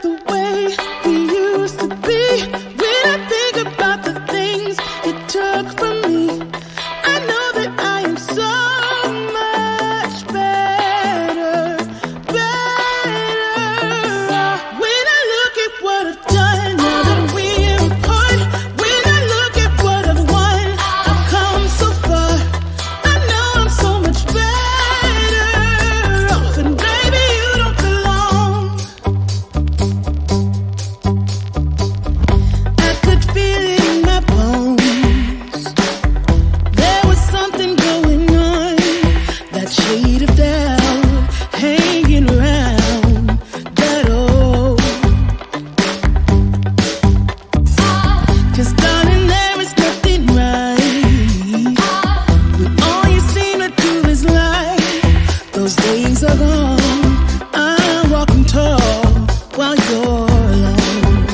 the way we used to be. When I think about the things you took from me, I know that I am so much better, better. When I look at what I've done, now that we're apart, when I look at what I've won, I've come so far. I know I'm so much better off, and baby, you don't belong. I could feel it in my bones. There was something going on, that shade of doubt hanging around that old. 'Cause darling, there is nothing right when all you seem to do is lie. Those days are gone. I'm walking tall while you're alone.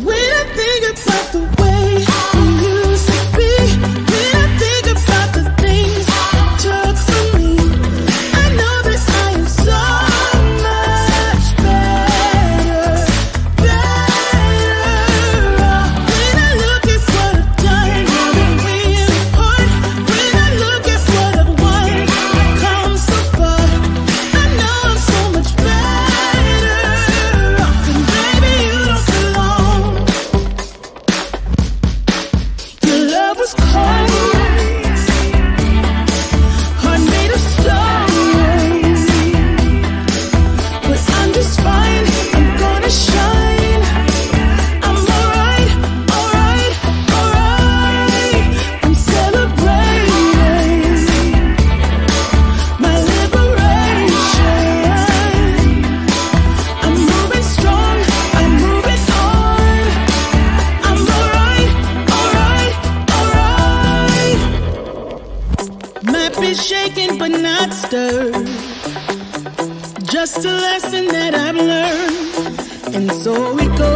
When I think about the way we used to be, when I think about the things you took from me, I know that I am so much better, better. When I look at what I've done, now that we're apart, when I look at what I've won, I've come so far. I know I'm so much better off, and baby, you don't belong. Your love was cold, heart made of stone, but I'm just fine. I'm gonna shine. I'm alright, alright, alright. I'm celebrating my liberation. I'm moving strong, I'm moving on. I'm alright, alright, alright. Might be shaken but not stirred. Just a lesson that I've learned, and so it goes.